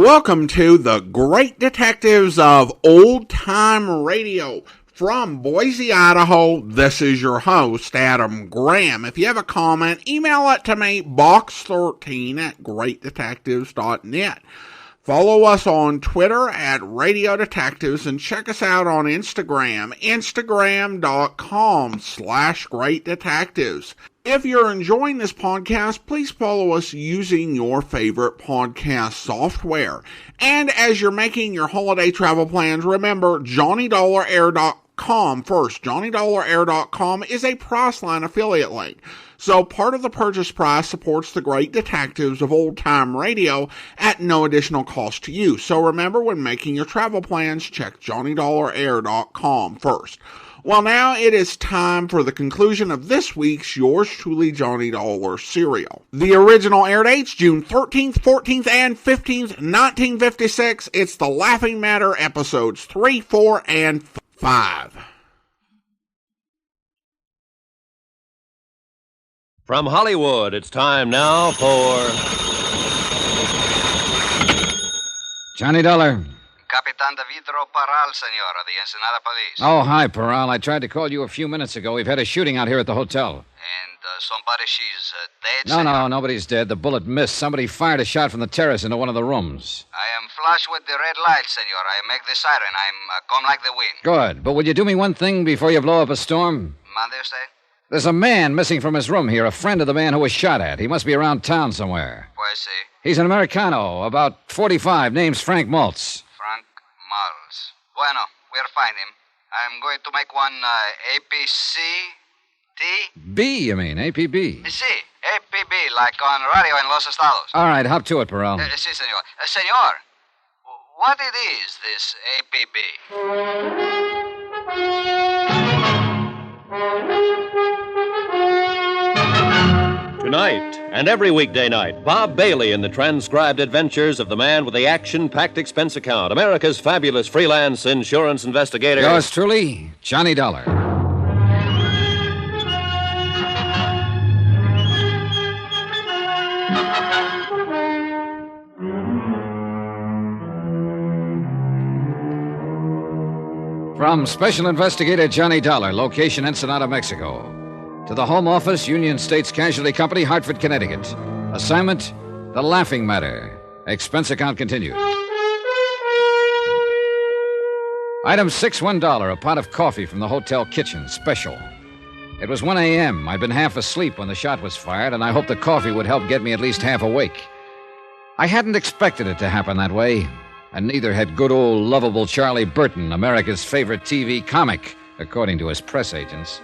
Welcome to the Great Detectives of Old Time Radio. From Boise, Idaho, this is your host, Adam Graham. If you have a comment, email it to me, box13@greatdetectives.net. Follow us on Twitter at Radio Detectives and check us out on Instagram, instagram.com/Great Detectives. If you're enjoying this podcast, please follow us using your favorite podcast software. And as you're making your holiday travel plans, remember JohnnyDollarAir.com first. JohnnyDollarAir.com is a Priceline affiliate link. So part of the purchase price supports the Great Detectives of Old Time Radio at no additional cost to you. So remember, when making your travel plans, check JohnnyDollarAir.com first. Well, now it is time for the conclusion of this week's Yours Truly Johnny Dollar serial. The original air dates June 13th, 14th, and 15th, 1956. It's The Laughing Matter episodes 3, 4, and 5. From Hollywood, it's time now for... Johnny Dollar. Capitan De Vidro Parral, senor, of the Ensenada Police. Oh, hi, Parral. I tried to call you a few minutes ago. We've had a shooting out here at the hotel. And somebody, she's dead, No, senor? no, nobody's dead. The bullet missed. Somebody fired a shot from the terrace into one of the rooms. I am flush with the red light, senor. I make the siren. I'm come like the wind. Good. But will you do me one thing before you blow up a storm? Mande usted? There's a man missing from his room here, a friend of the man who was shot at. He must be around town somewhere. Pues sí. He's an Americano, about 45, name's Frank Maltz. Frank Miles. Bueno, we'll find him. I'm going to make one APCT? B, you mean, APB. Sí, APB, like on radio in Los Estados. All right, hop to it, Parral. Sí, senor. Senor, what it is, this APB? Tonight, and every weekday night, Bob Bailey in the transcribed adventures of the man with the action-packed expense account, America's fabulous freelance insurance investigator. Yours truly, Johnny Dollar. From Special Investigator Johnny Dollar, location Ensenada, Mexico. To the Home Office, Union States Casualty Company, Hartford, Connecticut. Assignment, The Laughing Matter. Expense account continued. Item 6, $1, a pot of coffee from the hotel kitchen, special. It was 1 a.m. I'd been half asleep when the shot was fired, and I hoped the coffee would help get me at least half awake. I hadn't expected it to happen that way, and neither had good old lovable Charlie Burton, America's favorite TV comic, according to his press agents.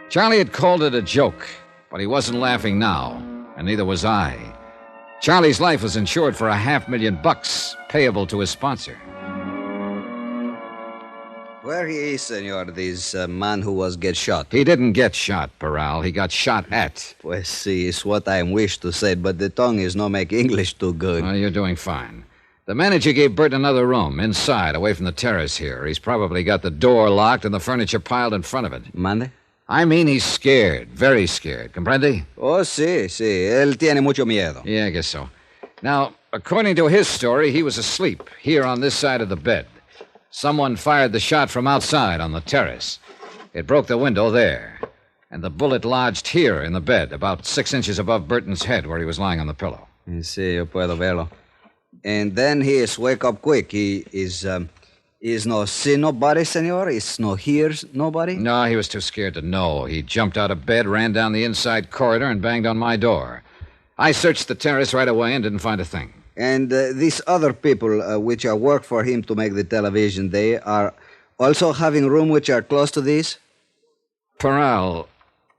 Charlie had called it a joke, but he wasn't laughing now, and neither was I. Charlie's life was insured for $500,000, payable to his sponsor. Where he is, senor, this man who was get shot? He didn't get shot, Parral. He got shot at. Pues sí, it's what I wish to say, but the tongue is no make English too good. Well, you're doing fine. The manager gave Bert another room, inside, away from the terrace here. He's probably got the door locked and the furniture piled in front of it. Mande? I mean, he's scared, very scared. Comprende? Oh, sí. Él tiene mucho miedo. Yeah, I guess so. Now, according to his story, he was asleep, here on this side of the bed. Someone fired the shot from outside on the terrace. It broke the window there, and the bullet lodged here in the bed, about 6 inches above Burton's head where he was lying on the pillow. Sí, yo puedo verlo. And then he is wake up quick. He is no see nobody, senor? Is no hears nobody? No, he was too scared to know. He jumped out of bed, ran down the inside corridor, and banged on my door. I searched the terrace right away and didn't find a thing. And these other people which are work for him to make the television, they are also having room which are close to this? Parral,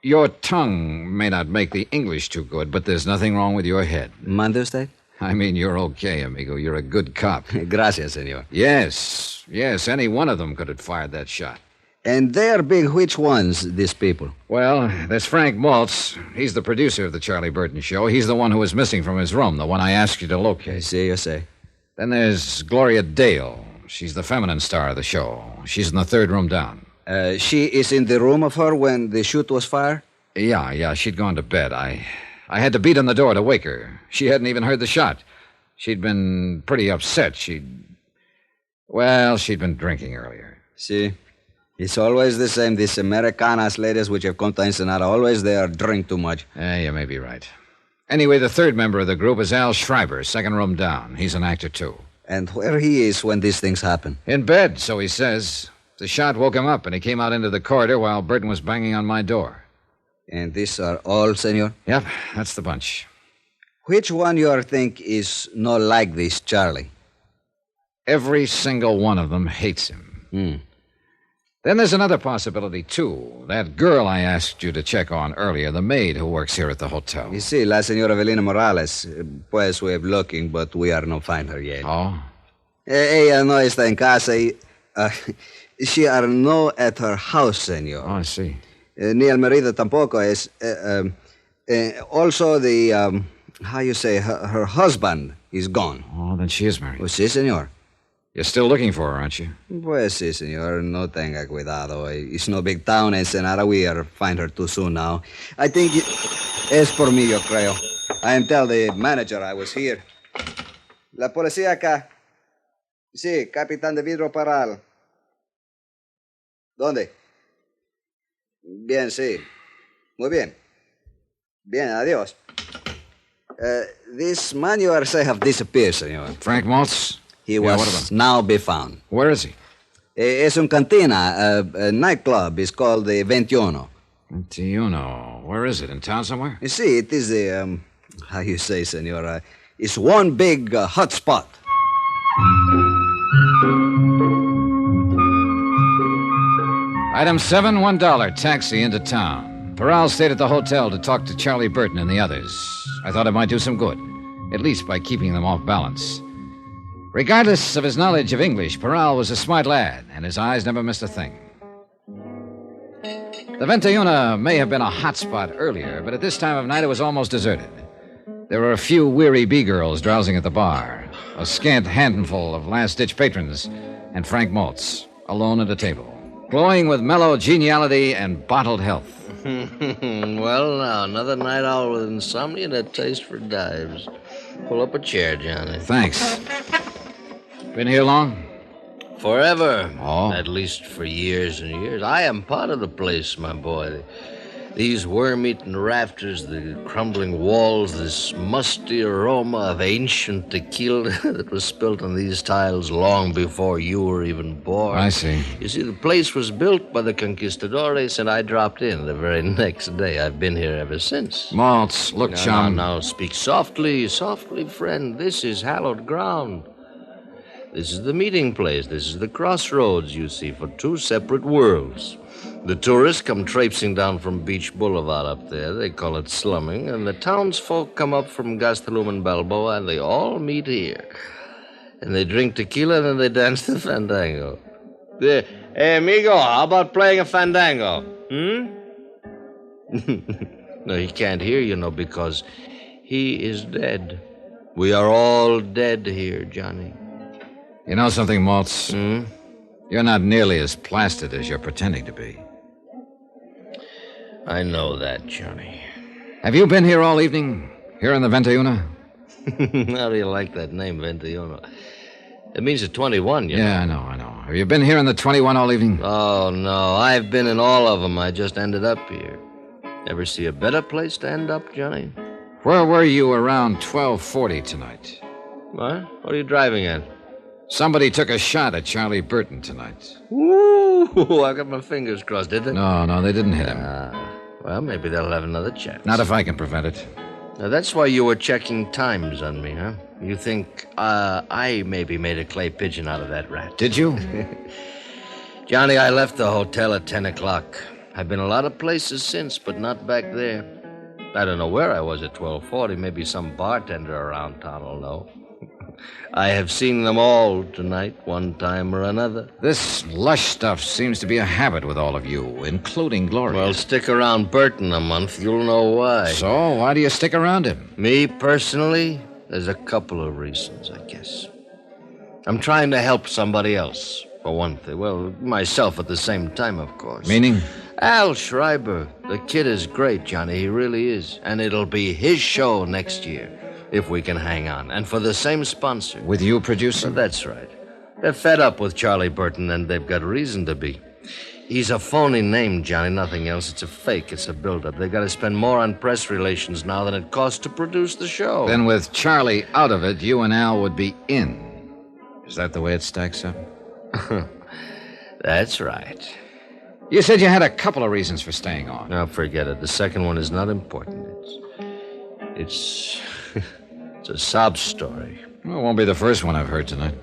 your tongue may not make the English too good, but there's nothing wrong with your head. Mande usted? I mean, you're okay, amigo. You're a good cop. Gracias, senor. Yes, any one of them could have fired that shot. And they are big which ones, these people? Well, there's Frank Maltz. He's the producer of the Charlie Burton show. He's the one who was missing from his room, the one I asked you to locate. See, you say. Then there's Gloria Dale. She's the feminine star of the show. She's in the third room down. She is in the room of her when the shoot was fired? Yeah, she'd gone to bed. I had to beat on the door to wake her. She hadn't even heard the shot. She'd been pretty upset. She'd been drinking earlier. See? It's always the same. These Americanas ladies which have come to Ensenada, always they are drink too much. You may be right. Anyway, the third member of the group is Al Schreiber, second room down. He's an actor, too. And where he is when these things happen? In bed, so he says. The shot woke him up, and he came out into the corridor while Burton was banging on my door. And these are all, senor? Yep, that's the bunch. Which one you think is not like this, Charlie? Every single one of them hates him. Then there's another possibility, too. That girl I asked you to check on earlier, the maid who works here at the hotel. You see, la señora Evelina Morales. Pues we are looking, but we are not find her yet. Oh? Ella no está en casa. She are no at her house, senor. Oh, I see. Ni el marido tampoco es. Also, the, how you say, her husband is gone. Oh, then she is married. Oh, sí, senor. You're still looking for her, aren't you? Pues sí, senor. No tenga cuidado. It's no big town, Ensenada. We are find her too soon now. I think es por mí, yo creo. I am tell the manager I was here. La policía acá. Sí, capitán de vidro Paral. ¿Dónde? Bien, sí. Muy bien. Bien, adiós. This man you are say have disappeared, senor. Frank Maltz? He was now be found. Where is he? Es un cantina, a nightclub. It's called the 21. 21. Where is it? In town somewhere? You see, it is the, how you say, senor, it's one big hot spot. Item 7, $1, taxi into town. Paral stayed at the hotel to talk to Charlie Burton and the others. I thought it might do some good, at least by keeping them off balance. Regardless of his knowledge of English, Paral was a smart lad, and his eyes never missed a thing. The 21 may have been a hot spot earlier, but at this time of night it was almost deserted. There were a few weary B-girls drowsing at the bar, a scant handful of last-ditch patrons, and Frank Maltz, alone at a table, glowing with mellow geniality and bottled health. Well, now, another night owl with insomnia and a taste for dives. Pull up a chair, Johnny. Thanks. Been here long? Forever. Oh. At least for years and years. I am part of the place, my boy. These worm-eaten rafters, the crumbling walls, this musty aroma of ancient tequila that was spilt on these tiles long before you were even born. I see. You see, the place was built by the conquistadores, and I dropped in the very next day. I've been here ever since. Maltz, look, chum. Now, speak softly, softly, friend. This is hallowed ground. This is the meeting place. This is the crossroads, you see, for two separate worlds. The tourists come traipsing down from Beach Boulevard up there. They call it slumming. And the townsfolk come up from Gastelum and Balboa, and they all meet here. And they drink tequila, and then they dance the fandango. Hey, amigo, how about playing a fandango? No, he can't hear you, because he is dead. We are all dead here, Johnny. You know something, Maltz? You're not nearly as plastered as you're pretending to be. I know that, Johnny. Have you been here all evening? Here in the 21? How do you like that name, 21? It means a 21, you know. Yeah, I know. Have you been here in the 21 all evening? Oh, no. I've been in all of them. I just ended up here. Ever see a better place to end up, Johnny? Where were you around 12:40 tonight? What? What are you driving at? Somebody took a shot at Charlie Burton tonight. Ooh, I got my fingers crossed, did they? No, they didn't hit him. Well, maybe they'll have another chance. Not if I can prevent it. Now, that's why you were checking times on me, huh? You think I maybe made a clay pigeon out of that rat. Did you? Johnny, I left the hotel at 10 o'clock. I've been a lot of places since, but not back there. I don't know where I was at 12:40. Maybe some bartender around town will know. I have seen them all tonight, one time or another. This lush stuff seems to be a habit with all of you, including Gloria. Well, stick around Burton a month. You'll know why. So, why do you stick around him? Me, personally, there's a couple of reasons, I guess. I'm trying to help somebody else, for one thing. Well, myself at the same time, of course. Meaning? Al Schreiber. The kid is great, Johnny. He really is. And it'll be his show next year. if we can hang on. And for the same sponsor. With you producing? That's right. They're fed up with Charlie Burton, and they've got reason to be. He's a phony name, Johnny, nothing else. It's a fake. It's a build-up. They've got to spend more on press relations now than it costs to produce the show. Then with Charlie out of it, you and Al would be in. Is that the way it stacks up? That's right. You said you had a couple of reasons for staying on. Now, forget it. The second one is not important. It's it's a sob story. Well, it won't be the first one I've heard tonight.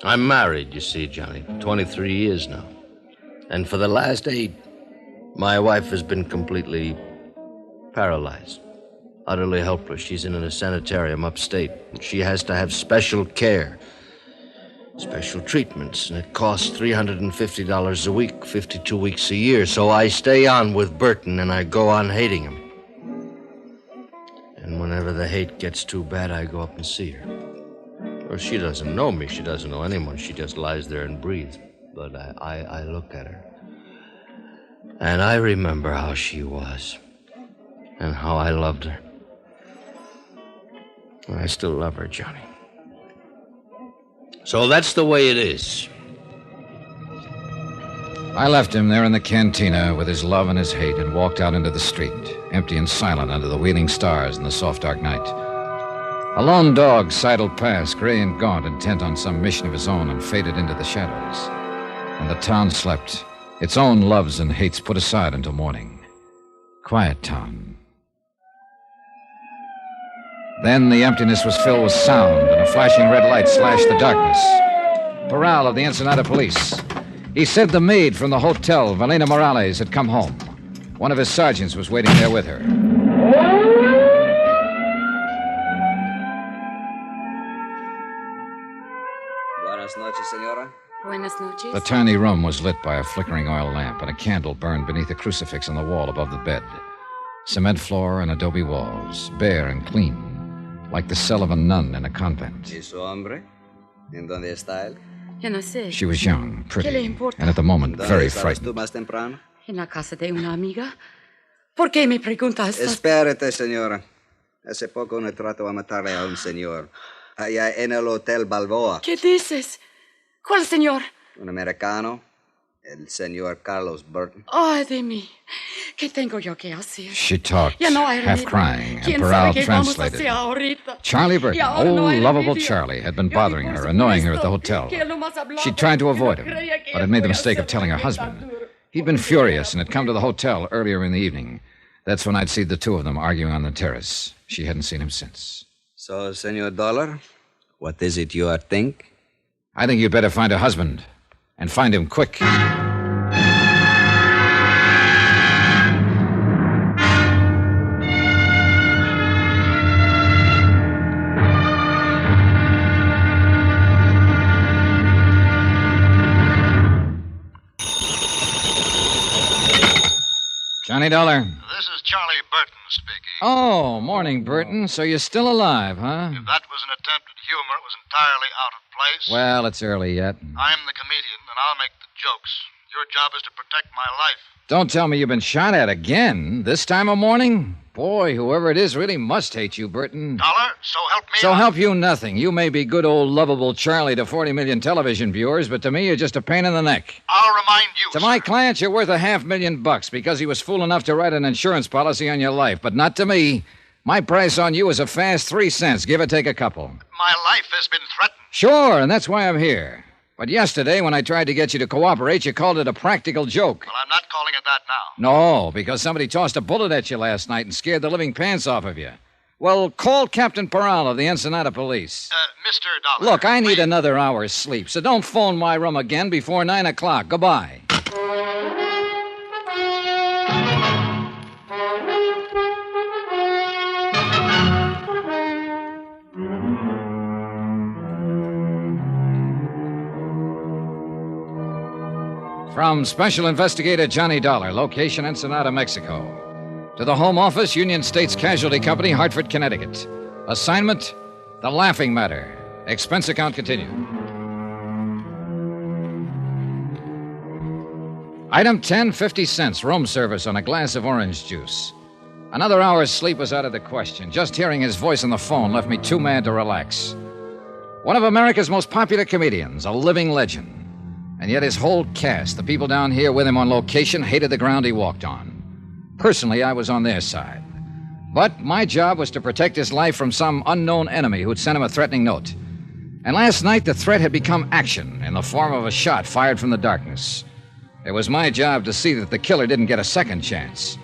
I'm married, you see, Johnny. 23 years now. And for the last 8, my wife has been completely paralyzed. Utterly helpless. She's in a sanitarium upstate. She has to have special care. Special treatments. And it costs $350 a week, 52 weeks a year. So I stay on with Burton and I go on hating him. And whenever the hate gets too bad, I go up and see her. Well, she doesn't know me. She doesn't know anyone. She just lies there and breathes. But I look at her. And I remember how she was. And how I loved her. I still love her, Johnny. So that's the way it is. I left him there in the cantina with his love and his hate and walked out into the street, empty and silent under the wheeling stars in the soft, dark night. A lone dog sidled past, gray and gaunt, intent on some mission of his own, and faded into the shadows. And the town slept, its own loves and hates put aside until morning. Quiet town. Then the emptiness was filled with sound, and a flashing red light slashed the darkness. Parral of the Ensenada Police. He said the maid from the hotel, Valena Morales, had come home. One of his sergeants was waiting there with her. Buenas noches, senora. Buenas noches. The tiny room was lit by a flickering oil lamp, and a candle burned beneath a crucifix on the wall above the bed. Cement floor and adobe walls, bare and clean, like the cell of a nun in a convent. ¿Y su hombre? ¿En dónde está él? Yo no sé. She was young, ¿Qué le pretty, importa? and at the moment ¿Dónde very estabas tú frightened. más temprano? En la casa de una amiga. ¿Por qué me preguntas? Espérate, señora. Hace poco un trato a matarle a un señor. Allá en el Hotel Balboa. ¿Qué dices? ¿Cuál señor? Un americano. El señor Carlos Burton. Ay, de mí. ¿Qué tengo yo que hacer? She talked, Ya no hay half remedio. crying, and ¿Quién Parral sabe qué vamos a translated. hacer ahorita? Charlie Burton, Y ahora no old hay lovable remedio. Charlie, had been Yo bothering ni por her, annoying her at the supuesto hotel. que él nomás hablaba She tried to porque avoid no him, creía que but ella had made the podía mistake of hacer telling her tan husband. duro. He'd been furious and had come to the hotel earlier in the evening. That's when I'd seen the two of them arguing on the terrace. She hadn't seen him since. So, Senor Dollar, what is it you think? I think you'd better find her husband, and find him quick. Johnny Dollar. This is Charlie Burton speaking. Oh, morning, Burton. So you're still alive, huh? If that was an attempt at humor, it was entirely out of place. Well, it's early yet. I'm the comedian, and I'll make the jokes. Your job is to protect my life. Don't tell me you've been shot at again, this time of morning? Boy, whoever it is really must hate you, Burton. Dollar, so help me. So help you nothing. You may be good old lovable Charlie to 40 million television viewers, but to me you're just a pain in the neck. I'll remind you. To sir. my clients, you're worth $500,000 because he was fool enough to write an insurance policy on your life, but not to me. My price on you is a fast 3 cents, give or take a couple. My life has been threatened. Sure, and that's why I'm here. But yesterday, when I tried to get you to cooperate, you called it a practical joke. Well, I'm not calling it that now. No, because somebody tossed a bullet at you last night and scared the living pants off of you. Well, call Captain Parral of the Ensenada Police. Mr. Dollar. Look, I need please. another hour's sleep, so don't phone my room again before 9 o'clock. Goodbye. From Special Investigator Johnny Dollar, location Ensenada, Mexico. To the Home Office, Union States Casualty Company, Hartford, Connecticut. Assignment, The Laughing Matter. Expense account continued. Item 10, 50 cents, room service on a glass of orange juice. Another hour's sleep was out of the question. Just hearing his voice on the phone left me too mad to relax. One of America's most popular comedians, a living legend. And yet his whole cast, the people down here with him on location, hated the ground he walked on. Personally, I was on their side. But my job was to protect his life from some unknown enemy who'd sent him a threatening note. And last night, the threat had become action in the form of a shot fired from the darkness. It was my job to see that the killer didn't get a second chance.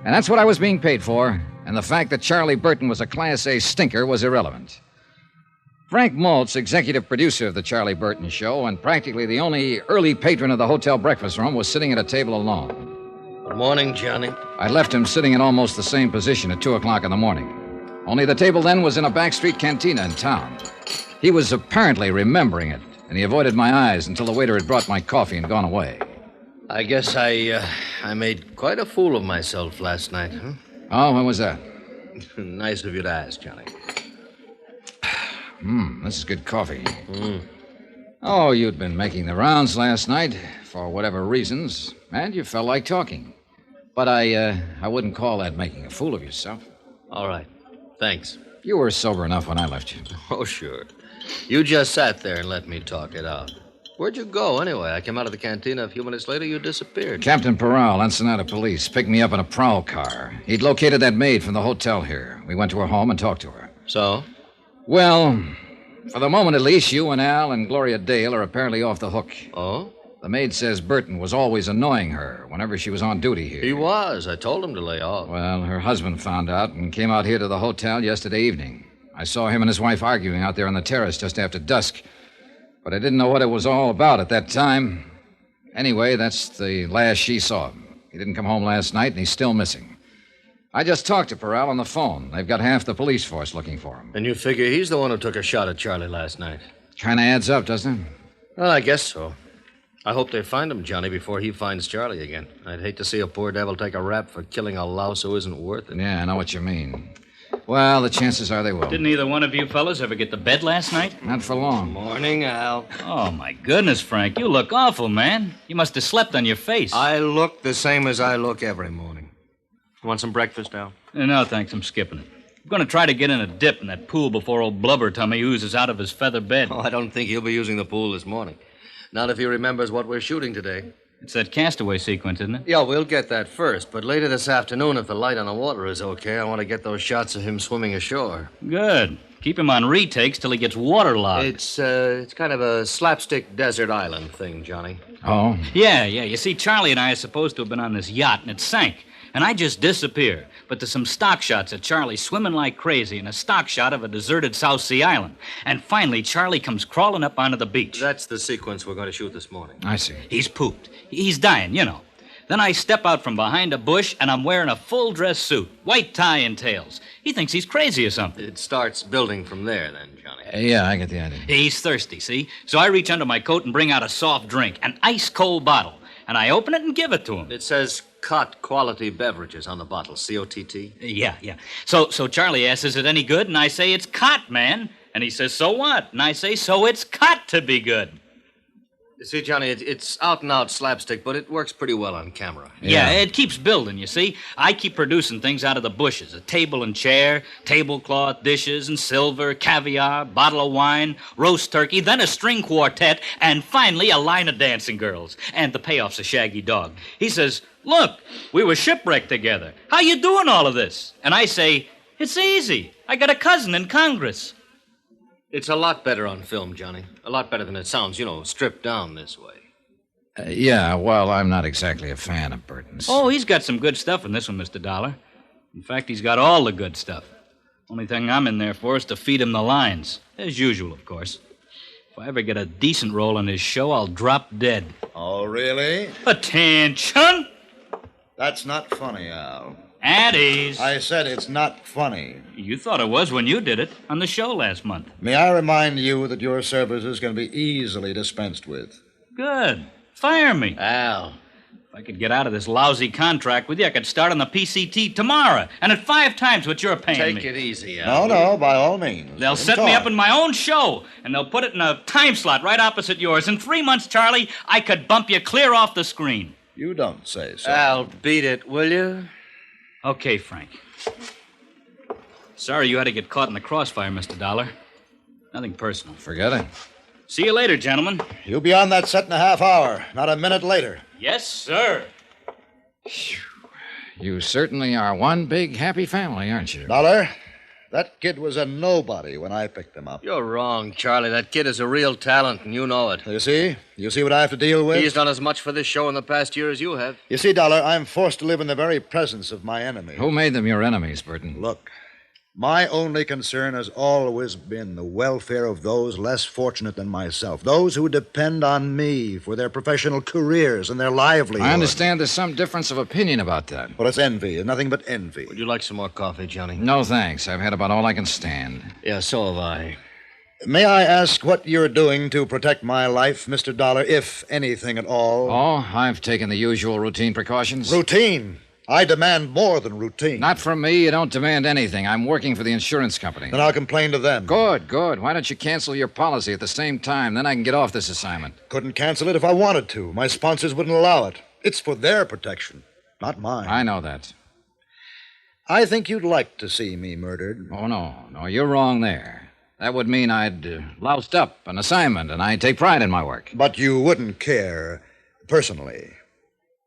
And that's what I was being paid for, and the fact that Charlie Burton was a Class A stinker was irrelevant. Frank Maltz, executive producer of the Charlie Burton Show, and practically the only early patron of the hotel breakfast room, was sitting at a table alone. Good morning, Johnny. I left him sitting in almost the same position at 2 o'clock in the morning. Only the table then was in a backstreet cantina in town. He was apparently remembering it, and he avoided my eyes until the waiter had brought my coffee and gone away. I guess I made quite a fool of myself last night, huh? Oh, when was that? Nice of you to ask, Johnny. This is good coffee. Oh, you'd been making the rounds last night, for whatever reasons, and you felt like talking. But I wouldn't call that making a fool of yourself. All right. Thanks. You were sober enough when I left you. Oh, sure. You just sat there and let me talk it out. Where'd you go, anyway? I came out of the cantina a few minutes later. You disappeared. Captain Peral, Ensenada Police, picked me up in a prowl car. He'd located that maid from the hotel here. We went to her home and talked to her. So? Well, for the moment at least, you and Al and Gloria Dale are apparently off the hook. Oh? The maid says Burton was always annoying her whenever she was on duty here. He was. I told him to lay off. Well, her husband found out and came out here to the hotel yesterday evening. I saw him and his wife arguing out there on the terrace just after dusk. But I didn't know what it was all about at that time. Anyway, that's the last she saw him. He didn't come home last night, and he's still missing. I just talked to Peral on the phone. They've got half the police force looking for him. And you figure he's the one who took a shot at Charlie last night? Kind of adds up, doesn't it? Well, I guess so. I hope they find him, Johnny, before he finds Charlie again. I'd hate to see a poor devil take a rap for killing a louse who isn't worth it. Yeah, I know what you mean. Well, the chances are they will. Didn't either one of you fellas ever get to bed last night? Not for long. Morning, Al. Oh, my goodness, Frank. You look awful, man. You must have slept on your face. I look the same as I look every morning. Want some breakfast, Al? No, thanks. I'm skipping it. I'm going to try to get in a dip in that pool before old Blubber Tummy oozes out of his feather bed. Oh, I don't think he'll be using the pool this morning. Not if he remembers what we're shooting today. It's that castaway sequence, isn't it? Yeah, we'll get that first. But later this afternoon, if the light on the water is okay, I want to get those shots of him swimming ashore. Good. Keep him on retakes till he gets waterlogged. It's kind of a slapstick desert island thing, Johnny. Oh? Yeah. You see, Charlie and I are supposed to have been on this yacht, and it sank. And I just disappear. But there's some stock shots of Charlie swimming like crazy and a stock shot of a deserted South Sea island. And finally, Charlie comes crawling up onto the beach. That's the sequence we're going to shoot this morning. I see. He's pooped. He's dying, you know. Then I step out from behind a bush, and I'm wearing a full-dress suit, white tie and tails. He thinks he's crazy or something. It starts building from there, then, Johnny. Yeah, I get the idea. He's thirsty, see? So I reach under my coat and bring out a soft drink, an ice-cold bottle. And I open it and give it to him. It says Cott Quality Beverages on the bottle, C-O-T-T. Yeah. So Charlie asks, is it any good? And I say, it's Cott, man. And he says, so what? And I say, so it's Cott to be good. You see, Johnny, it's out-and-out slapstick, but it works pretty well on camera. Yeah, it keeps building, you see. I keep producing things out of the bushes. A table and chair, tablecloth, dishes and silver, caviar, bottle of wine, roast turkey, then a string quartet, and finally a line of dancing girls. And the payoff's a shaggy dog. He says, look, we were shipwrecked together. How you doing all of this? And I say, it's easy. I got a cousin in Congress. It's a lot better on film, Johnny. A lot better than it sounds, stripped down this way. Yeah, well, I'm not exactly a fan of Burton's. Oh, he's got some good stuff in this one, Mr. Dollar. In fact, he's got all the good stuff. Only thing I'm in there for is to feed him the lines. As usual, of course. If I ever get a decent role in his show, I'll drop dead. Oh, really? Attention! That's not funny, Al. At ease. I said it's not funny. You thought it was when you did it on the show last month. May I remind you that your services can be easily dispensed with? Good. Fire me. Al. If I could get out of this lousy contract with you, I could start on the PCT tomorrow, and at 5 times what you're paying me. Take it easy, Al. No, by all means. They'll set me up in my own show, and they'll put it in a time slot right opposite yours. In 3 months, Charlie, I could bump you clear off the screen. You don't say so. Al, beat it, will you? Okay, Frank. Sorry you had to get caught in the crossfire, Mr. Dollar. Nothing personal. Forget it. See you later, gentlemen. You'll be on that set in a half hour, not a minute later. Yes, sir. You certainly are one big happy family, aren't you? Dollar, that kid was a nobody when I picked him up. You're wrong, Charlie. That kid is a real talent, and you know it. You see? You see what I have to deal with? He's done as much for this show in the past year as you have. You see, Dollar, I'm forced to live in the very presence of my enemy. Who made them your enemies, Burton? Look, my only concern has always been the welfare of those less fortunate than myself, those who depend on me for their professional careers and their livelihood. I understand there's some difference of opinion about that. Well, it's envy, and nothing but envy. Would you like some more coffee, Johnny? No, thanks. I've had about all I can stand. Yeah, so have I. May I ask what you're doing to protect my life, Mr. Dollar, if anything at all? Oh, I've taken the usual routine precautions. Routine? I demand more than routine. Not from me. You don't demand anything. I'm working for the insurance company. Then I'll complain to them. Good, good. Why don't you cancel your policy at the same time? Then I can get off this assignment. Couldn't cancel it if I wanted to. My sponsors wouldn't allow it. It's for their protection, not mine. I know that. I think you'd like to see me murdered. Oh, no. No, you're wrong there. That would mean I'd loused up an assignment, and I take pride in my work. But you wouldn't care personally.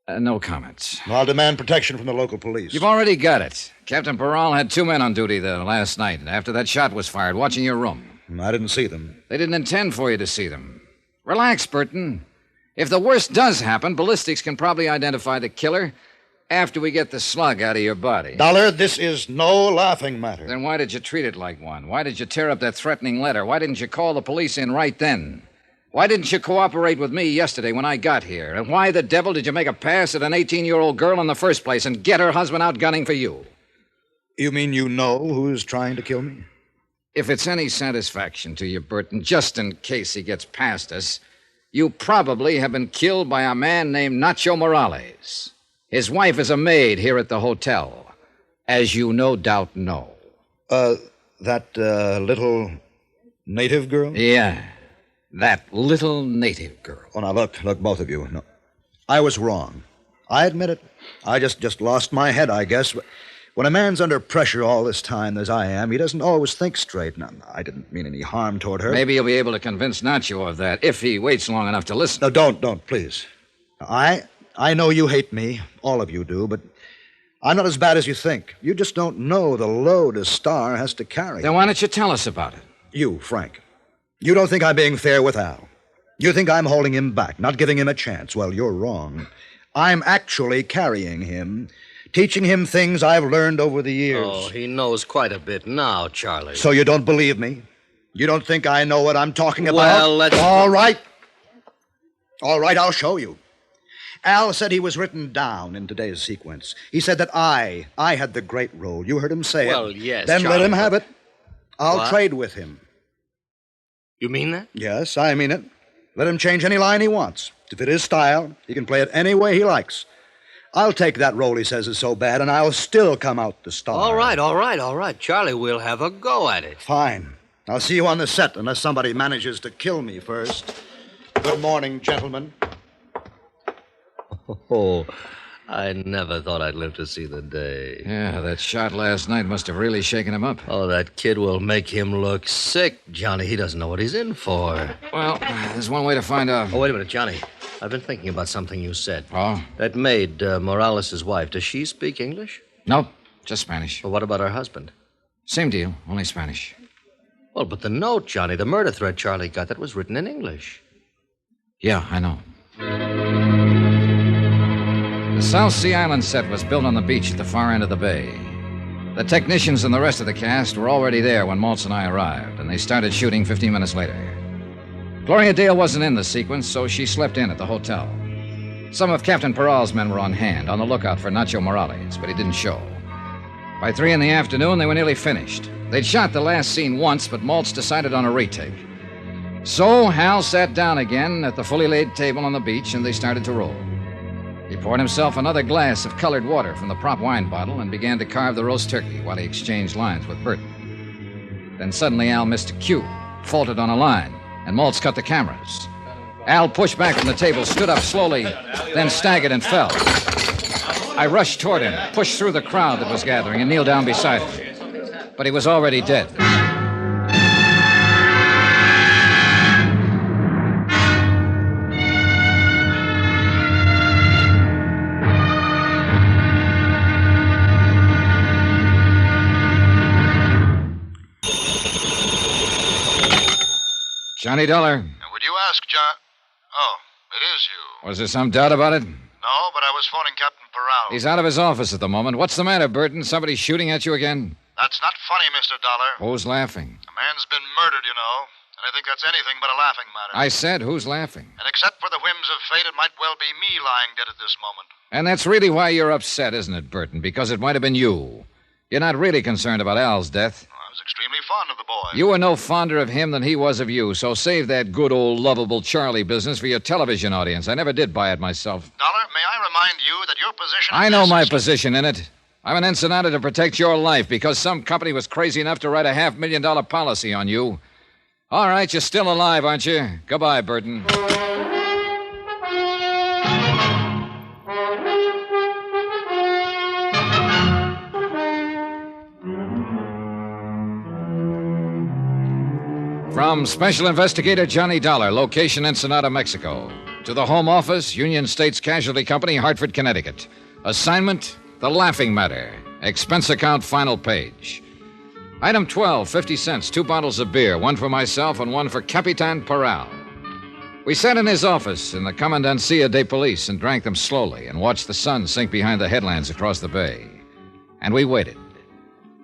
No comments. I'll demand protection from the local police. You've already got it. Captain Peral had 2 men on duty there last night after that shot was fired, watching your room. I didn't see them. They didn't intend for you to see them. Relax, Burton. If the worst does happen, ballistics can probably identify the killer after we get the slug out of your body. Dollar, this is no laughing matter. Then why did you treat it like one? Why did you tear up that threatening letter? Why didn't you call the police in right then? Why didn't you cooperate with me yesterday when I got here? And why the devil did you make a pass at an 18-year-old girl in the first place and get her husband out gunning for you? You mean you know who's trying to kill me? If it's any satisfaction to you, Burton, just in case he gets past us, you probably have been killed by a man named Nacho Morales. His wife is a maid here at the hotel, as you no doubt know. That little native girl? Yeah. That little native girl. Oh, now, look, both of you. No, I was wrong. I admit it. I just lost my head, I guess. When a man's under pressure all this time, as I am, he doesn't always think straight. Now, I didn't mean any harm toward her. Maybe you'll be able to convince Nacho of that, if he waits long enough to listen. No, don't, please. I know you hate me. All of you do, but I'm not as bad as you think. You just don't know the load a star has to carry. Then why don't you tell us about it? You, Frank. You don't think I'm being fair with Al. You think I'm holding him back, not giving him a chance. Well, you're wrong. I'm actually carrying him, teaching him things I've learned over the years. Oh, he knows quite a bit now, Charlie. So you don't believe me? You don't think I know what I'm talking about? Well, let's... All right, I'll show you. Al said he was written down in today's sequence. He said that I had the great role. You heard him say it. Well, yes, Then Charlie, let him have it. I'll What? trade with him. You mean that? Yes, I mean it. Let him change any line he wants. To fit his style, he can play it any way he likes. I'll take that role he says is so bad, and I'll still come out the star. All right. Charlie, we'll have a go at it. Fine. I'll see you on the set, unless somebody manages to kill me first. Good morning, gentlemen. Oh, I never thought I'd live to see the day. Yeah, that shot last night must have really shaken him up. Oh, that kid will make him look sick, Johnny. He doesn't know what he's in for. Well, there's one way to find out. Oh, wait a minute, Johnny. I've been thinking about something you said. Oh? That maid, Morales' wife, does she speak English? No, just Spanish. Well, what about her husband? Same deal, only Spanish. Well, but the note, Johnny, the murder threat Charlie got, that was written in English. Yeah, I know. The South Sea Island set was built on the beach at the far end of the bay. The technicians and the rest of the cast were already there when Maltz and I arrived, and they started shooting 15 minutes later. Gloria Dale wasn't in the sequence, so she slept in at the hotel. Some of Captain Peral's men were on hand, on the lookout for Nacho Morales, but he didn't show. By 3 in the afternoon, they were nearly finished. They'd shot the last scene once, but Maltz decided on a retake. So Hal sat down again at the fully laid table on the beach, and they started to roll. He poured himself another glass of colored water from the prop wine bottle and began to carve the roast turkey while he exchanged lines with Burton. Then suddenly Al missed a cue, faltered on a line, and Maltz cut the cameras. Al pushed back from the table, stood up slowly, then staggered and fell. I rushed toward him, pushed through the crowd that was gathering, and kneeled down beside him. But he was already dead. Johnny Dollar. Would you ask John... Oh, it is you. Was there some doubt about it? No, but I was phoning Captain Peral. He's out of his office at the moment. What's the matter, Burton? Somebody shooting at you again? That's not funny, Mr. Dollar. Who's laughing? A man's been murdered, you know. And I think that's anything but a laughing matter. I said, who's laughing? And except for the whims of fate, it might well be me lying dead at this moment. And that's really why you're upset, isn't it, Burton? Because it might have been you. You're not really concerned about Al's death. I was extremely fond of the boy. You were no fonder of him than he was of you, so save that good old lovable Charlie business for your television audience. I never did buy it myself. Dollar, may I remind you that your position... I know my position in it. I'm an ensenada to protect your life because some company was crazy enough to write a $500,000 policy on you. All right, you're still alive, aren't you? Goodbye, Burton. From Special Investigator Johnny Dollar, location Ensenada, Mexico, to the Home Office, Union States Casualty Company, Hartford, Connecticut. Assignment, The Laughing Matter. Expense account, final page. Item 12, 50 cents, 2 bottles of beer, one for myself and one for Capitan Peral. We sat in his office in the Comandancia de Police and drank them slowly and watched the sun sink behind the headlands across the bay. And we waited.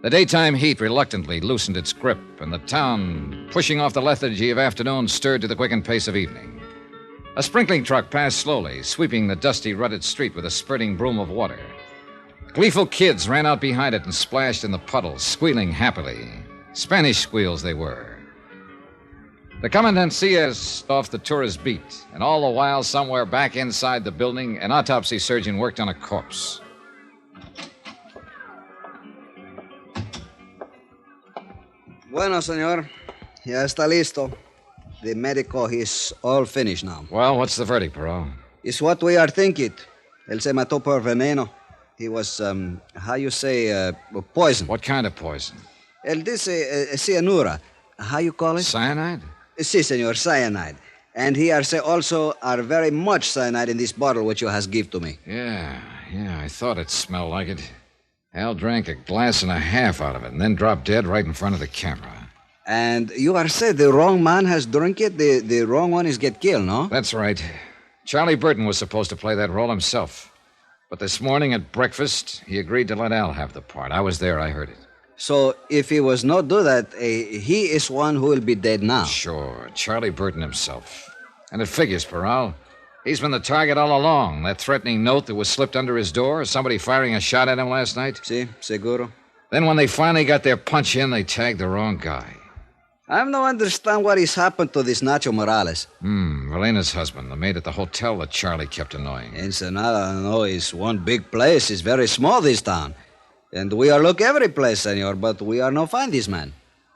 The daytime heat reluctantly loosened its grip, and the town, pushing off the lethargy of afternoon, stirred to the quickened pace of evening. A sprinkling truck passed slowly, sweeping the dusty, rutted street with a spurting broom of water. Gleeful kids ran out behind it and splashed in the puddles, squealing happily. Spanish squeals they were. The Comandancias off the tourist beat, and all the while, somewhere back inside the building, an autopsy surgeon worked on a corpse. Bueno, señor. Ya está listo. The medical is all finished now. Well, what's the verdict, Peral? It's what we are thinking. Él se mató por veneno. He was, how you say, poison. What kind of poison? Él dice cianura. How you call it? Cyanide? Si, señor, cyanide. And he say also are very much cyanide in this bottle which you has give to me. Yeah, I thought it smelled like it. Al drank a glass and a half out of it and then dropped dead right in front of the camera. And you are said the wrong man has drunk it, the wrong one is get killed, no? That's right. Charlie Burton was supposed to play that role himself. But this morning at breakfast, he agreed to let Al have the part. I was there, I heard it. So if he was not do that, he is one who will be dead now. Sure, Charlie Burton himself. And it figures, Peral. He's been the target all along. That threatening note that was slipped under his door, somebody firing a shot at him last night. Si, seguro. Then when they finally got their punch in, they tagged the wrong guy. I don't understand what has happened to this Nacho Morales. Valena's husband, the maid at the hotel that Charlie kept annoying. Ensenada, no, is one big place. It's very small, this town. And we are look every place, senor, but we are no find this man.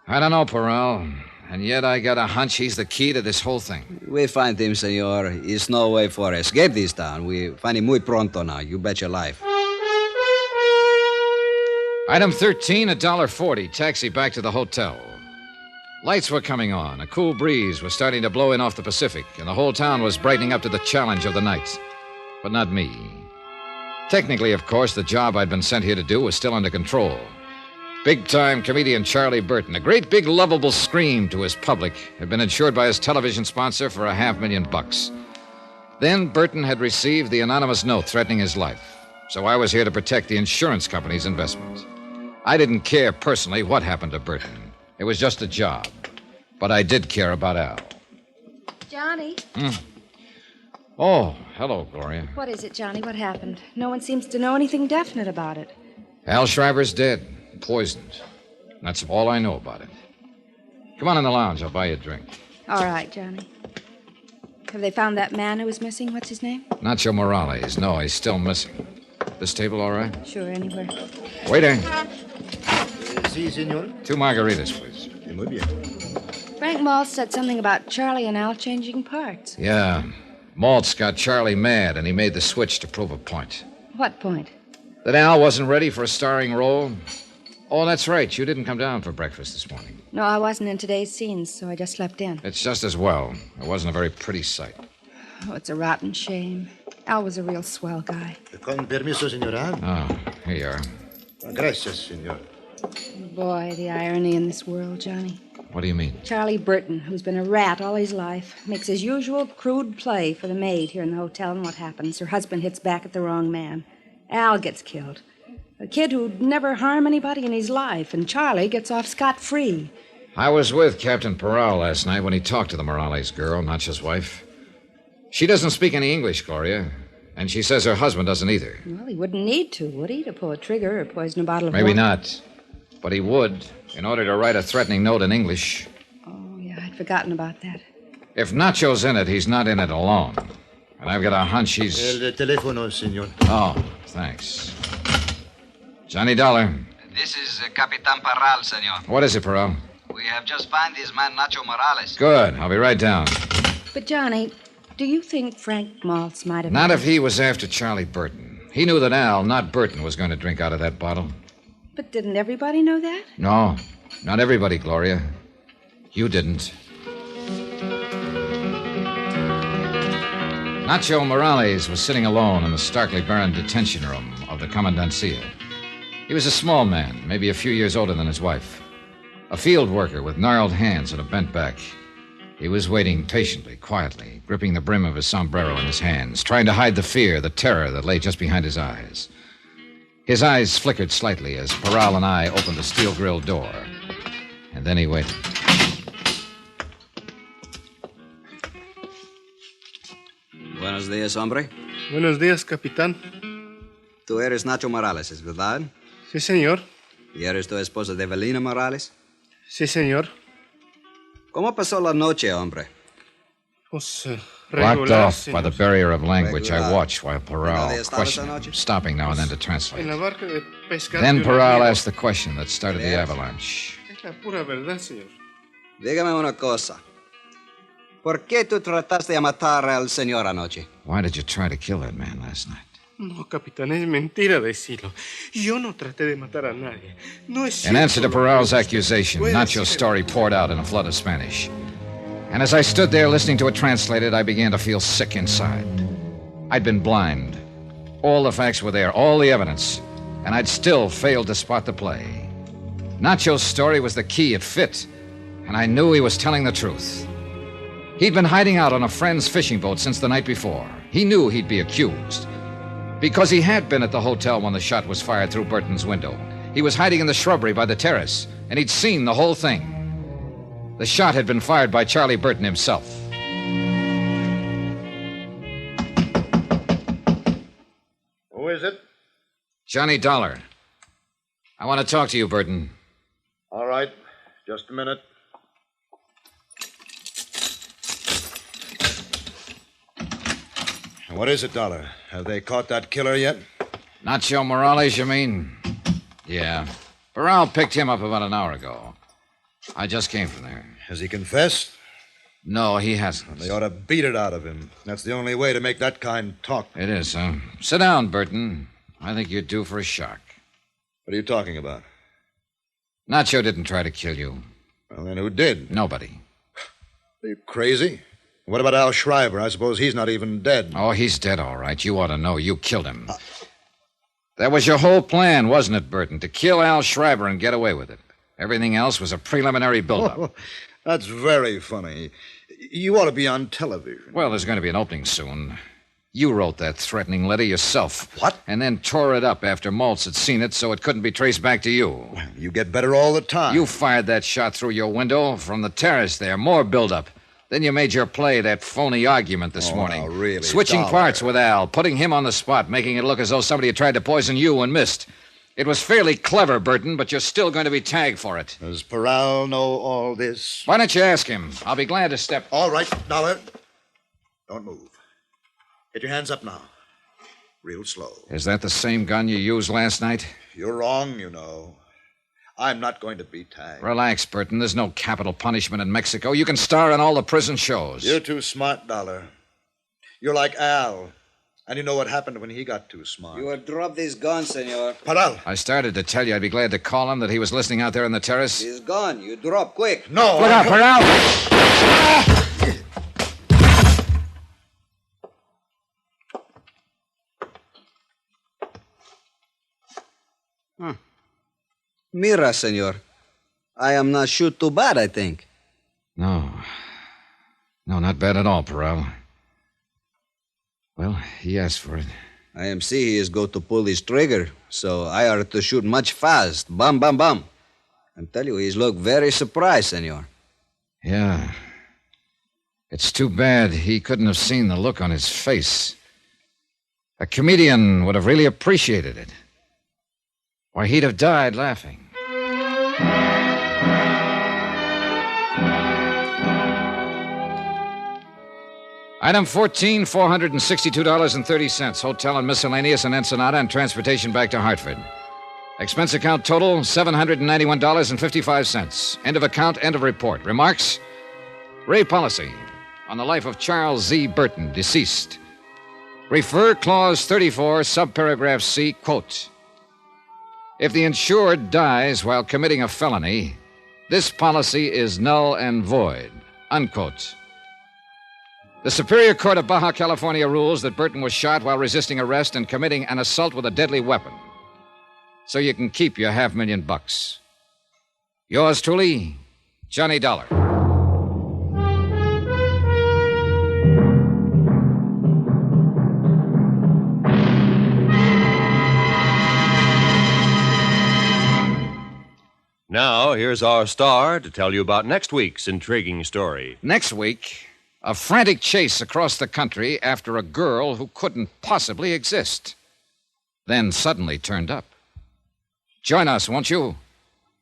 I don't know, Peral. And yet I got a hunch he's the key to this whole thing. We find him, senor. There's no way for escape this town. We find him muy pronto now. You bet your life. Item 13, $1.40. Taxi back to the hotel. Lights were coming on. A cool breeze was starting to blow in off the Pacific, and the whole town was brightening up to the challenge of the night. But not me. Technically, of course, the job I'd been sent here to do was still under control. Big-time comedian Charlie Burton, a great big lovable scream to his public, had been insured by his television sponsor for $500,000. Then Burton had received the anonymous note threatening his life, so I was here to protect the insurance company's investment. I didn't care personally what happened to Burton. It was just a job. But I did care about Al. Johnny? Oh, hello, Gloria. What is it, Johnny? What happened? No one seems to know anything definite about it. Al Shriver's dead. Poisoned. That's all I know about it. Come on in the lounge. I'll buy you a drink. All right, Johnny. Have they found that man who was missing? What's his name? Nacho Morales. No, he's still missing. This table all right? Sure, anywhere. Waiter. Si, senor. 2 margaritas, please. Muy bien. Frank Maltz said something about Charlie and Al changing parts. Yeah. Maltz got Charlie mad, and he made the switch to prove a point. What point? That Al wasn't ready for a starring role? Oh, that's right. You didn't come down for breakfast this morning. No, I wasn't in today's scenes, so I just slept in. It's just as well. It wasn't a very pretty sight. Oh, it's a rotten shame. Al was a real swell guy. Con permiso, señora. Oh, here you are. Gracias, señor. Boy, the irony in this world, Johnny. What do you mean? Charlie Burton, who's been a rat all his life, makes his usual crude play for the maid here in the hotel, and what happens? Her husband hits back at the wrong man. Al gets killed. A kid who'd never harm anybody in his life, and Charlie gets off scot-free. I was with Captain Peral last night when he talked to the Morales girl, Nacho's wife. She doesn't speak any English, Gloria, and she says her husband doesn't either. Well, he wouldn't need to, would he, to pull a trigger or poison a bottle of Maybe water? not, but he would, in order to write a threatening note in English. Oh, yeah, I'd forgotten about that. If Nacho's in it, he's not in it alone. And I've got a hunch he's... El teléfono, señor. Oh, thanks. Johnny Dollar. This is Capitan Parral, senor. What is it, Peral? We have just found this man, Nacho Morales. Good. I'll be right down. But, Johnny, do you think Frank Maltz might have... Not if he was after Charlie Burton. He knew that Al, not Burton, was going to drink out of that bottle. But didn't everybody know that? No, not everybody, Gloria. You didn't. Nacho Morales was sitting alone in the starkly barren detention room of the Commandancia. He was a small man, maybe a few years older than his wife. A field worker with gnarled hands and a bent back. He was waiting patiently, quietly, gripping the brim of his sombrero in his hands, trying to hide the fear, the terror that lay just behind his eyes. His eyes flickered slightly as Peral and I opened the steel-grilled door. And then he waited. Buenos días, hombre. Buenos días, capitán. Tú eres Nacho Morales, ¿es verdad? Sí, señor. ¿Y eres tu esposa de Evelina Morales? Sí, señor. ¿Cómo pasó la noche, hombre? Pues, Blocked regular, off by the señor. barrier of language, I Regular. watched while Peral ¿Dónde estabas questioned anoche? him, stopping now and then to translate. En la barca de pescar. Then de un Peral amigo. asked the question that started the avalanche. Es la pura verdad, señor. Dígame una cosa. ¿Por qué tú trataste de matar al señor anoche? Why did you try to kill that man last night? No, capitán, es mentira decirlo. Yo no traté de matar a nadie. No es In cierto answer to lo que Peral's usted accusation, puede Nacho's decir. story poured out in a flood of Spanish. And as I stood there listening to it translated, I began to feel sick inside. I'd been blind. All the facts were there, all the evidence, and I'd still failed to spot the play. Nacho's story was the key. It fit, and I knew he was telling the truth. He'd been hiding out on a friend's fishing boat since the night before. He knew he'd be accused. Because he had been at the hotel when the shot was fired through Burton's window. He was hiding in the shrubbery by the terrace, and he'd seen the whole thing. The shot had been fired by Charlie Burton himself. Who is it? Johnny Dollar. I want to talk to you, Burton. All right. Just a minute. What is it, Dollar? Have they caught that killer yet? Nacho Morales, you mean? Yeah. Barral picked him up about an hour ago. I just came from there. Has he confessed? No, he hasn't. They ought to beat it out of him. That's the only way to make that kind talk. It is, huh? Sit down, Burton. I think you're due for a shock. What are you talking about? Nacho didn't try to kill you. Well, then who did? Nobody. Are you crazy? What about Al Schreiber? I suppose he's not even dead. Oh, he's dead, all right. You ought to know. You killed him. That was your whole plan, wasn't it, Burton? To kill Al Schreiber and get away with it. Everything else was a preliminary buildup. Oh, that's very funny. You ought to be on television. Well, there's going to be an opening soon. You wrote that threatening letter yourself. What? And then tore it up after Maltz had seen it so it couldn't be traced back to you. Well, you get better all the time. You fired that shot through your window from the terrace there. More buildup. Then you made your play, that phony argument this morning. Oh, really? Switching Dollar. parts with Al, putting him on the spot, making it look as though somebody had tried to poison you and missed. It was fairly clever, Burton, but you're still going to be tagged for it. Does Peral know all this? Why don't you ask him? I'll be glad to step... All right, Dollar. Don't move. Get your hands up now. Real slow. Is that the same gun you used last night? You're wrong, you know. I'm not going to be tagged. Relax, Burton. There's no capital punishment in Mexico. You can star in all the prison shows. You're too smart, Dollar. You're like Al. And you know what happened when he got too smart. You have dropped his gun, senor. Paral! I started to tell you I'd be glad to call him that he was listening out there on the terrace. He's gone. You drop quick. No! Look out, Bartell! Mira, senor. I am not shoot too bad, I think. No. No, not bad at all, Paral. Well, he asked for it. I am see he is go to pull his trigger, so I are to shoot much fast. Bam, bam, bam. I tell you, he's look very surprised, senor. Yeah. It's too bad he couldn't have seen the look on his face. A comedian would have really appreciated it. Why, he'd have died laughing. Item 14, $462.30. Hotel and miscellaneous in Ensenada and transportation back to Hartford. Expense account total, $791.55. End of account, end of report. Remarks? Ray policy on the life of Charles Z. Burton, deceased. Refer clause 34, subparagraph C, quote. If the insured dies while committing a felony, this policy is null and void, unquote. The Superior Court of Baja California rules that Burton was shot while resisting arrest and committing an assault with a deadly weapon. So you can keep your $500,000. Yours truly, Johnny Dollar. Now, here's our star to tell you about next week's intriguing story. Next week, a frantic chase across the country after a girl who couldn't possibly exist. Then suddenly turned up. Join us, won't you?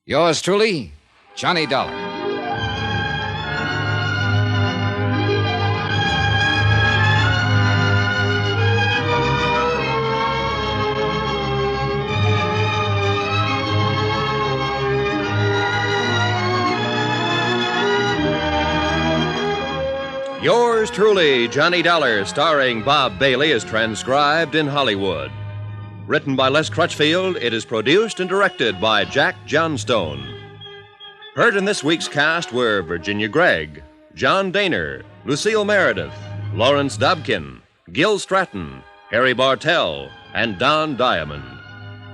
Yours truly, Johnny Dollar. Yours truly, Johnny Dollar, starring Bob Bailey, is transcribed in Hollywood. Written by Les Crutchfield, it is produced and directed by Jack Johnstone. Heard in this week's cast were Virginia Gregg, John Dehner, Lucille Meredith, Lawrence Dobkin, Gil Stratton, Harry Bartell, and Don Diamond.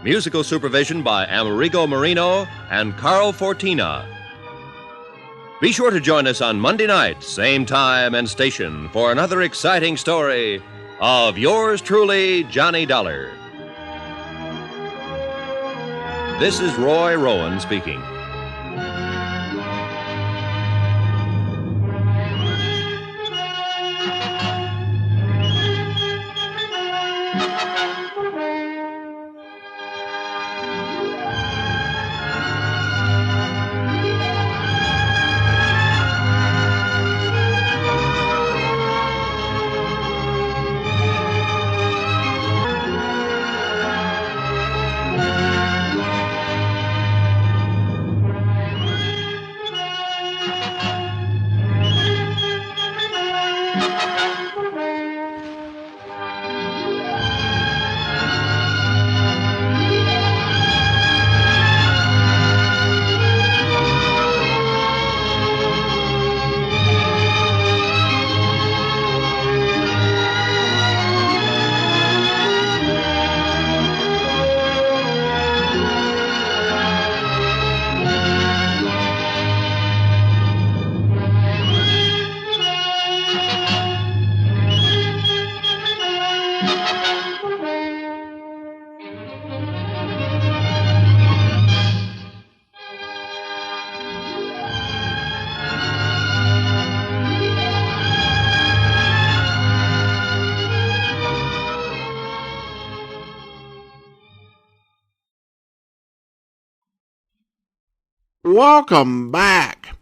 Musical supervision by Amerigo Marino and Carl Fortina. Be sure to join us on Monday night, same time and station, for another exciting story of yours truly, Johnny Dollar. This is Roy Rowan speaking. Welcome back.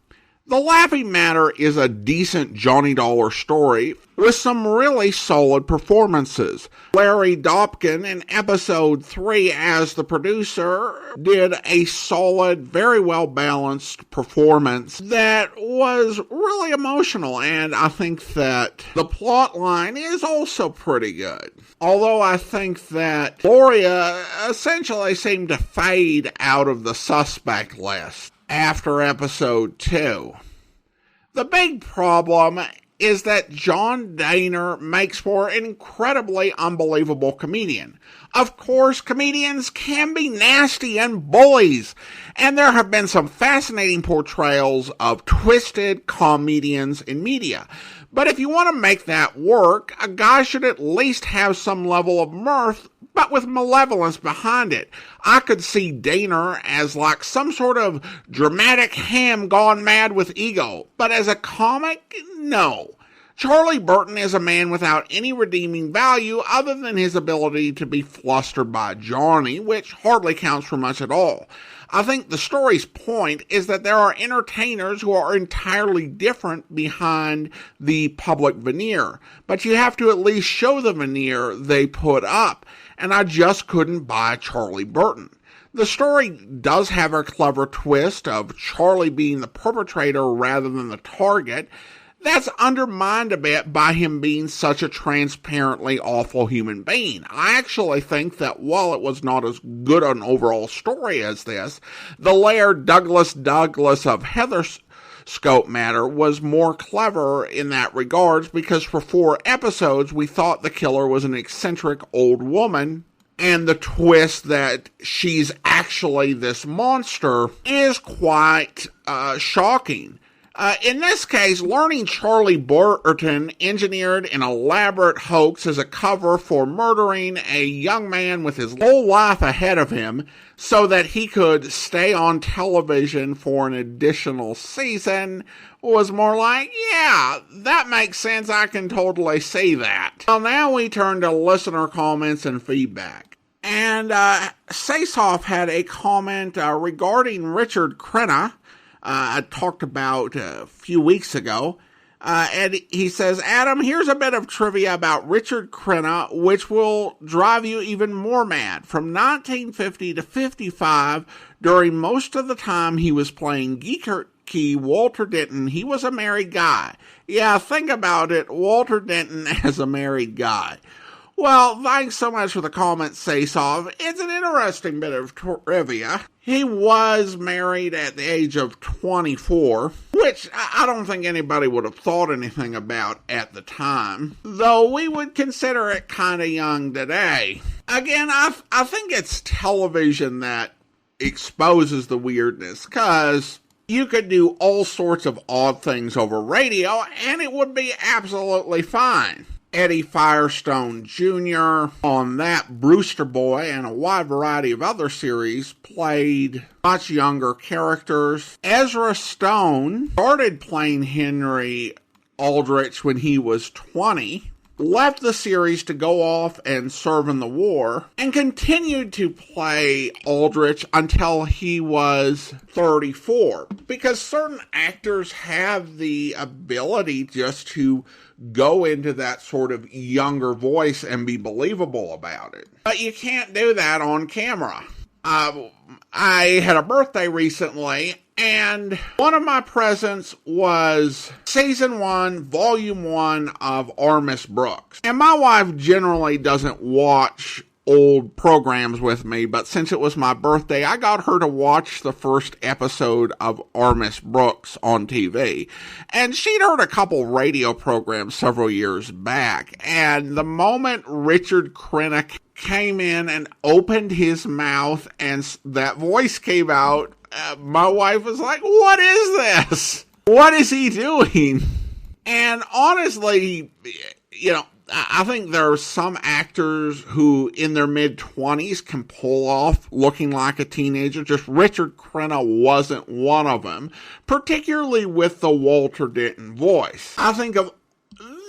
The Laughing Matter is a decent Johnny Dollar story with some really solid performances. Larry Dobkin in episode 3 as the producer did a solid, very well balanced performance that was really emotional, and I think that the plot line is also pretty good. Although I think that Gloria essentially seemed to fade out of the suspect list after episode 2. The big problem is that John Dehner makes for an incredibly unbelievable comedian. Of course, comedians can be nasty and bullies, and there have been some fascinating portrayals of twisted comedians in media. But if you want to make that work, a guy should at least have some level of mirth, but with malevolence behind it. I could see Dehner as like some sort of dramatic ham gone mad with ego, but as a comic, no. Charlie Burton is a man without any redeeming value other than his ability to be flustered by Johnny, which hardly counts for much at all. I think the story's point is that there are entertainers who are entirely different behind the public veneer, but you have to at least show the veneer they put up, and I just couldn't buy Charlie Burton. The story does have a clever twist of Charlie being the perpetrator rather than the target. That's undermined a bit by him being such a transparently awful human being. I actually think that while it was not as good an overall story as this, the Laird Douglas of Heatherscope Matter was more clever in that regards, because for 4 episodes we thought the killer was an eccentric old woman, and the twist that she's actually this monster is quite shocking. In this case, learning Charlie Burton engineered an elaborate hoax as a cover for murdering a young man with his whole life ahead of him so that he could stay on television for an additional season was more like, yeah, that makes sense. I can totally see that. Well, now we turn to listener comments and feedback. And Sasoff had a comment regarding Richard Crenna. I talked about a few weeks ago, and he says, Adam, here's a bit of trivia about Richard Crenna, which will drive you even more mad. From 1950 to 55, during most of the time he was playing geeky Walter Denton, he was a married guy. Yeah, think about it, Walter Denton as a married guy. Well, thanks so much for the comment, Sasoff. It's an interesting bit of trivia. He was married at the age of 24, which I don't think anybody would have thought anything about at the time, though we would consider it kind of young today. Again, I think it's television that exposes the weirdness, because you could do all sorts of odd things over radio, and it would be absolutely fine. Eddie Firestone Jr. on That Brewster Boy and a wide variety of other series played much younger characters. Ezra Stone started playing Henry Aldrich when he was 20, left the series to go off and serve in the war, and continued to play Aldrich until he was 34. Because certain actors have the ability just to go into that sort of younger voice and be believable about it. But you can't do that on camera. I had a birthday recently, and one of my presents was Season 1, Volume 1 of Our Miss Brooks. And my wife generally doesn't watch old programs with me, but since it was my birthday, I got her to watch the first episode of Our Miss Brooks on TV. And she'd heard a couple radio programs several years back, and the moment Richard Crenna came in and opened his mouth and that voice came out, my wife was like, what is this? What is he doing? And honestly, you know, I think there are some actors who in their mid-20s can pull off looking like a teenager. Just Richard Crenna wasn't one of them, particularly with the Walter Denton voice. I think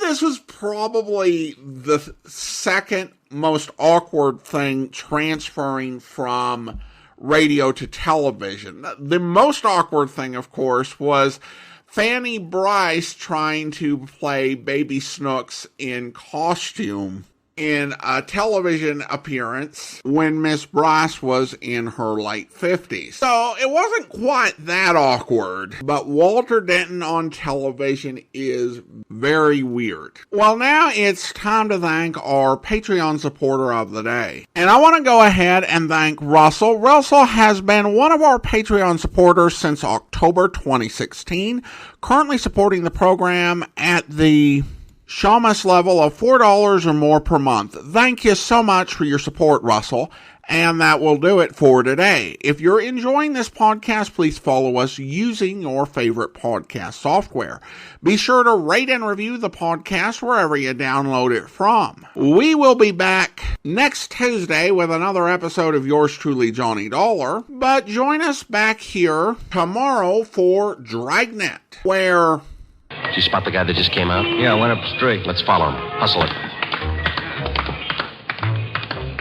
this was probably the second most awkward thing transferring from radio to television. The most awkward thing, of course, was Fanny Bryce trying to play Baby Snooks in costume in a television appearance when Miss Bryce was in her late 50s. So it wasn't quite that awkward, but Walter Denton on television is very weird. Well, now it's time to thank our Patreon supporter of the day. And I want to go ahead and thank Russell. Russell has been one of our Patreon supporters since October 2016, currently supporting the program at the Shamus level of $4 or more per month. Thank you so much for your support, Russell. And that will do it for today. If you're enjoying this podcast, please follow us using your favorite podcast software. Be sure to rate and review the podcast wherever you download it from. We will be back next Tuesday with another episode of yours truly, Johnny Dollar. But join us back here tomorrow for Dragnet, where... Did you spot the guy that just came out? Yeah, I went up the street. Let's follow him. Hustle it.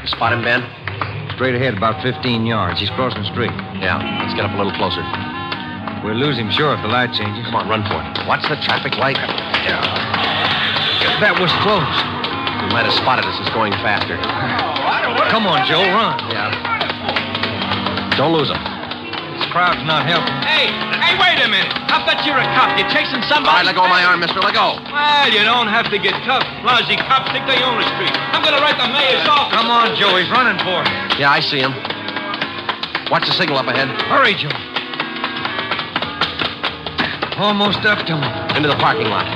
You spot him, Ben? Straight ahead, about 15 yards. He's crossing the street. Yeah, let's get up a little closer. We'll lose him, sure, if the light changes. Come on, run for it. Watch the traffic light. Yeah. That was close. We might have spotted us as going faster. Come on, Joe, run. Yeah. Don't lose him. This crowd's not helping. Hey, wait a minute. I bet you're a cop. You're chasing somebody. All right, let go of my arm, mister. Let go. Well, you don't have to get tough. Lousy cops think they own the street. I'm going to write the mayor's office. Come on, Joe. He's running for it. Yeah, I see him. Watch the signal up ahead. Hurry, Joe. Almost up to him. Into the parking lot.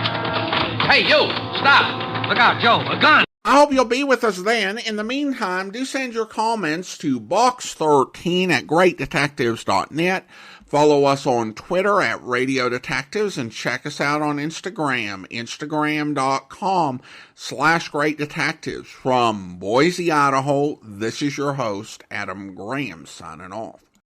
Hey, you! Stop! Look out, Joe. A gun! I hope you'll be with us then. In the meantime, do send your comments to box13@greatdetectives.net. Follow us on Twitter at Radio Detectives and check us out on Instagram, instagram.com/Great Detectives. From Boise, Idaho, this is your host, Adam Graham, signing off.